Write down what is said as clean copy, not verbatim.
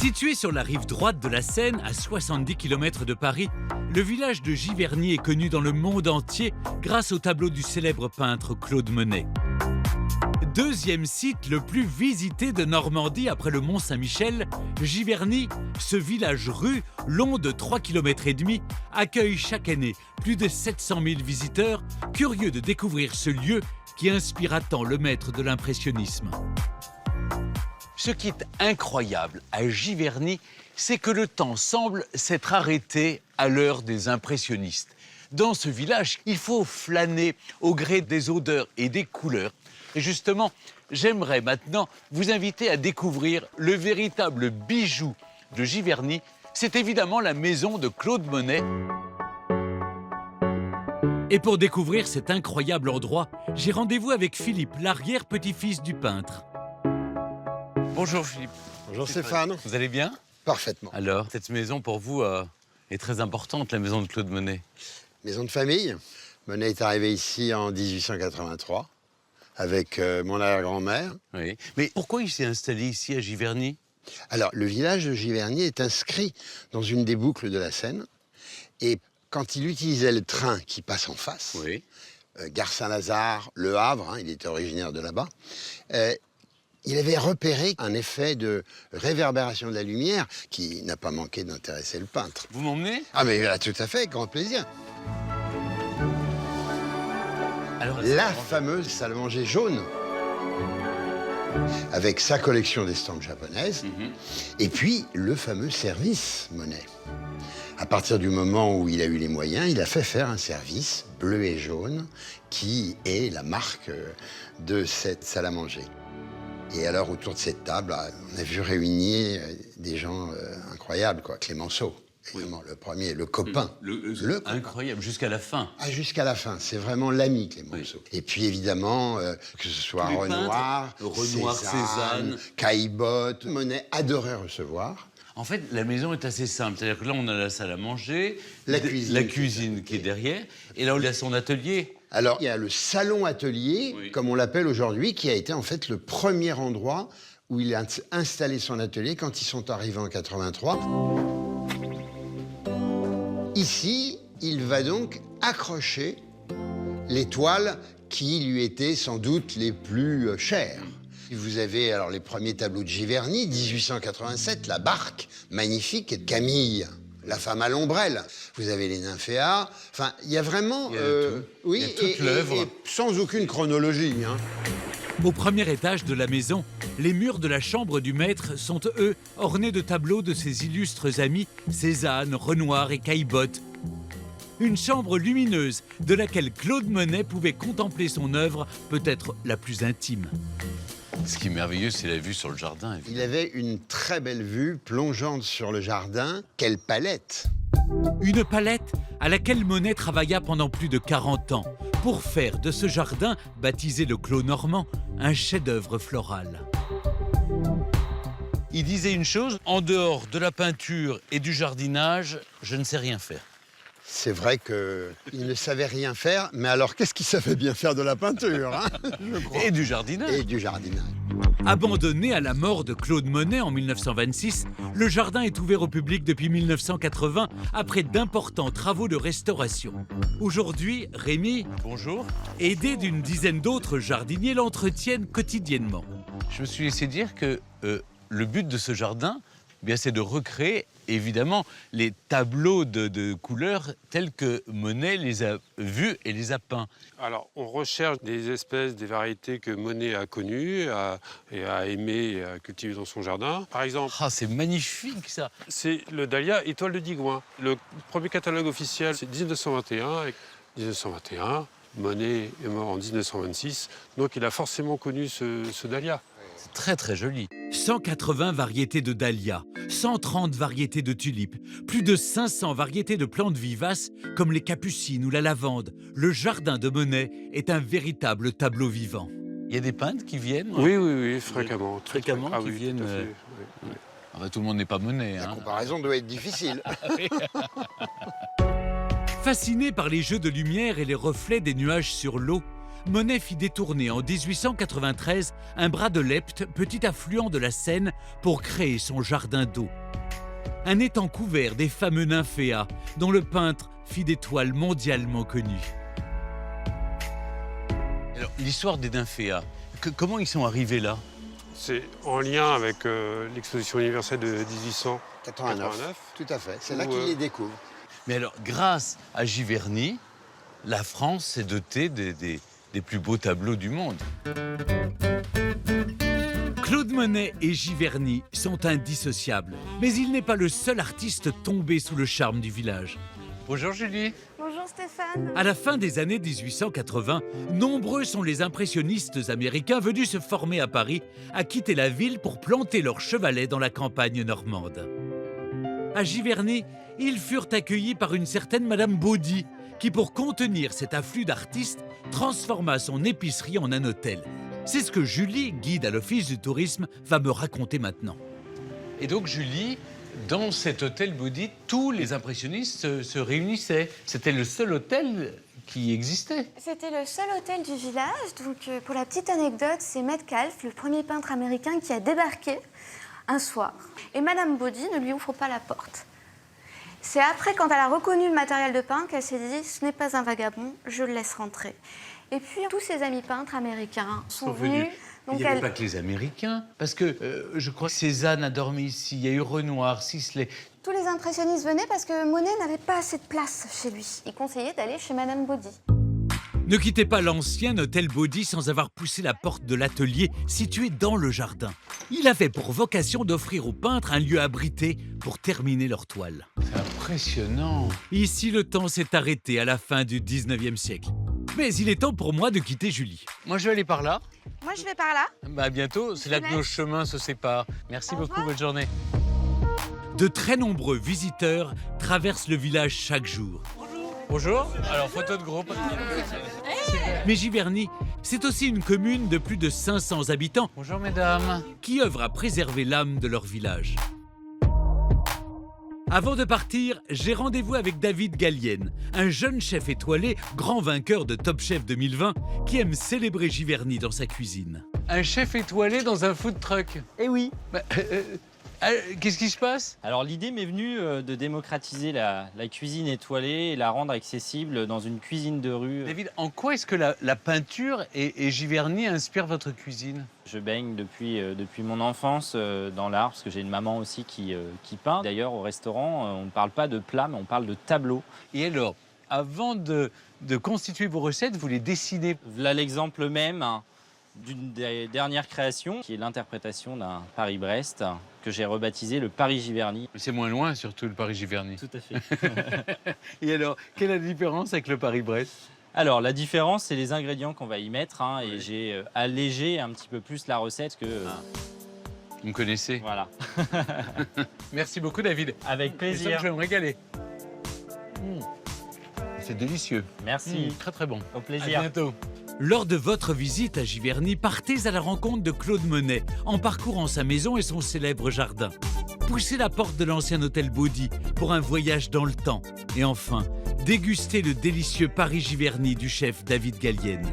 Situé sur la rive droite de la Seine, à 70 km de Paris, le village de Giverny est connu dans le monde entier grâce au tableau du célèbre peintre Claude Monet. Deuxième site le plus visité de Normandie après le Mont-Saint-Michel, Giverny, ce village-rue long de 3,5 km, accueille chaque année plus de 700 000 visiteurs curieux de découvrir ce lieu qui inspira tant le maître de l'impressionnisme. Ce qui est incroyable à Giverny, c'est que le temps semble s'être arrêté à l'heure des impressionnistes. Dans ce village, il faut flâner au gré des odeurs et des couleurs. Et justement, j'aimerais maintenant vous inviter à découvrir le véritable bijou de Giverny. C'est évidemment la maison de Claude Monet. Et pour découvrir cet incroyable endroit, j'ai rendez-vous avec Philippe, l'arrière-petit-fils du peintre. Bonjour Philippe. Bonjour Stéphane. Vous allez bien? Parfaitement. Alors, cette maison pour vous est très importante, la maison de Claude Monet. Maison de famille. Monet est arrivé ici en 1883 avec mon arrière-grand-mère. Oui. Mais pourquoi il s'est installé ici à Giverny? Alors, le village de Giverny est inscrit dans une des boucles de la Seine. Et quand il utilisait le train qui passe en face, Oui. Gare Saint-Lazare, Le Havre, il était originaire de là-bas, il avait repéré un effet de réverbération de la lumière qui n'a pas manqué d'intéresser le peintre. Vous m'emmenez? Ah mais tout à fait, grand plaisir. Alors, La fameuse salle à manger jaune, avec sa collection d'estampes japonaises, et puis le fameux service Monet. À partir du moment où il a eu les moyens, il a fait faire un service bleu et jaune qui est la marque de cette salle à manger. Et alors, autour de cette table, on a vu réunir des gens incroyables, quoi. Clémenceau, évidemment, le premier, le copain. Le copain. Incroyable, jusqu'à la fin. Ah, jusqu'à la fin, c'est vraiment l'ami Clémenceau. Oui. Et puis évidemment, que ce soit Renoir, Cézanne, Caillebotte, Monet adorait recevoir. En fait, la maison est assez simple. C'est-à-dire que là, on a la salle à manger, la cuisine qui est derrière, et là, il a son atelier. Alors, il y a le salon-atelier, oui, comme on l'appelle aujourd'hui, qui a été en fait le premier endroit où il a installé son atelier quand ils sont arrivés en 83. Ici, il va donc accrocher les toiles qui lui étaient sans doute les plus chères. Vous avez alors les premiers tableaux de Giverny, 1887, la barque magnifique, et de Camille, la femme à l'ombrelle. Vous avez les nymphéas. Enfin, il y a vraiment... il y a toute l'œuvre. Et sans aucune chronologie. Hein. Au premier étage de la maison, les murs de la chambre du maître sont, eux, ornés de tableaux de ses illustres amis Cézanne, Renoir et Caillebotte. Une chambre lumineuse de laquelle Claude Monet pouvait contempler son œuvre, peut-être la plus intime. Ce qui est merveilleux, c'est la vue sur le jardin. Il avait une très belle vue plongeante sur le jardin. Quelle palette! Une palette à laquelle Monet travailla pendant plus de 40 ans pour faire de ce jardin, baptisé le Clos Normand, un chef-d'œuvre floral. Il disait une chose, en dehors de la peinture et du jardinage, je ne sais rien faire. C'est vrai qu'il ne savait rien faire, mais alors qu'est-ce qu'il savait bien faire de la peinture, hein, je crois. Et du jardinage. Et du jardinage. Abandonné à la mort de Claude Monet en 1926, le jardin est ouvert au public depuis 1980 après d'importants travaux de restauration. Aujourd'hui, Rémi, bonjour, aidé d'une dizaine d'autres jardiniers, l'entretiennent quotidiennement. Je me suis laissé dire que le but de ce jardin, eh bien, c'est de recréer évidemment les tableaux de couleurs tels que Monet les a vus et les a peints. Alors, on recherche des espèces, des variétés que Monet a connues et a aimées et a cultivées dans son jardin. Par exemple... Ah, c'est magnifique, ça! C'est le dahlia étoile de Digoin. Le premier catalogue officiel, c'est 1921. Et 1921, Monet est mort en 1926, donc il a forcément connu ce dahlia. C'est très, très joli. 180 variétés de dahlias, 130 variétés de tulipes, plus de 500 variétés de plantes vivaces comme les capucines ou la lavande. Le jardin de Monet est un véritable tableau vivant. Il y a des peintres qui viennent? Oui, fréquemment. Fréquemment qui oui, viennent. tout à fait, oui. Ah bah, tout le monde n'est pas Monet. La comparaison doit être difficile. Fasciné par les jeux de lumière et les reflets des nuages sur l'eau, Monet fit détourner en 1893 un bras de l'Epte, petit affluent de la Seine, pour créer son jardin d'eau. Un étang couvert des fameux nymphéas, dont le peintre fit des toiles mondialement connues. Alors, l'histoire des nymphéas, comment ils sont arrivés là? C'est en lien avec l'exposition universelle de 1889. Tout à fait. C'est là Où, qu'il les découvre. Mais alors, grâce à Giverny, la France s'est dotée des plus beaux tableaux du monde. Claude Monet et Giverny sont indissociables. Mais il n'est pas le seul artiste tombé sous le charme du village. Bonjour Julie. Bonjour Stéphane. À la fin des années 1880, nombreux sont les impressionnistes américains venus se former à Paris, à quitter la ville pour planter leurs chevalets dans la campagne normande. À Giverny, ils furent accueillis par une certaine Madame Baudy, qui, pour contenir cet afflux d'artistes, transforma son épicerie en un hôtel. C'est ce que Julie, guide à l'Office du tourisme, va me raconter maintenant. Et donc Julie, dans cet hôtel Baudy, tous les impressionnistes se réunissaient. C'était le seul hôtel qui existait. C'était le seul hôtel du village. Donc, pour la petite anecdote, c'est Metcalfe, le premier peintre américain, qui a débarqué un soir. Et Madame Baudy ne lui ouvre pas la porte. C'est après, quand elle a reconnu le matériel de peintre, qu'elle s'est dit « ce n'est pas un vagabond, je le laisse rentrer ». Et puis, tous ses amis peintres américains sont venus. Donc il n'y avait pas que les Américains, parce que je crois que Cézanne a dormi ici, il y a eu Renoir, Sisley. Tous les impressionnistes venaient parce que Monet n'avait pas assez de place chez lui. Il conseillait d'aller chez Madame Baudy. Ne quittez pas l'ancien hôtel Baudy sans avoir poussé la porte de l'atelier situé dans le jardin. Il avait pour vocation d'offrir aux peintres un lieu abrité pour terminer leur toile. C'est impressionnant. Ici, le temps s'est arrêté à la fin du 19e siècle. Mais il est temps pour moi de quitter Julie. Moi, je vais aller par là. Moi, je vais par là. À bientôt, c'est là que nos chemins se séparent. Merci beaucoup, bonne journée. De très nombreux visiteurs traversent le village chaque jour. Bonjour. Alors, photo de groupe. Mais Giverny, c'est aussi une commune de plus de 500 habitants. Bonjour, mesdames. Qui œuvrent à préserver l'âme de leur village. Avant de partir, j'ai rendez-vous avec David Gallienne, un jeune chef étoilé, grand vainqueur de Top Chef 2020, qui aime célébrer Giverny dans sa cuisine. Un chef étoilé dans un food truck? Eh oui. Qu'est-ce qui se passe? Alors l'idée m'est venue de démocratiser la cuisine étoilée et la rendre accessible dans une cuisine de rue. David, en quoi est-ce que la peinture et Giverny inspirent votre cuisine? Je baigne depuis mon enfance dans l'art, parce que j'ai une maman aussi qui peint. D'ailleurs, au restaurant, on ne parle pas de plat, mais on parle de tableau. Et alors, avant de constituer vos recettes, vous les dessinez? Voilà l'exemple même d'une des dernières créations, qui est l'interprétation d'un Paris-Brest, que j'ai rebaptisé le Paris-Giverny. C'est moins loin, surtout, le Paris-Giverny. Tout à fait. Et alors, quelle est la différence avec le Paris-Brest? Alors, la différence, c'est les ingrédients qu'on va y mettre, Oui. et j'ai allégé un petit peu plus la recette que... Vous me connaissez. Voilà. Merci beaucoup, David. Avec plaisir. Je vais me régaler. C'est délicieux. Merci. Très, très bon. Au À plaisir. bientôt. Lors de votre visite à Giverny, partez à la rencontre de Claude Monet en parcourant sa maison et son célèbre jardin. Poussez la porte de l'ancien hôtel Baudy pour un voyage dans le temps. Et enfin, dégustez le délicieux Paris-Giverny du chef David Gallienne.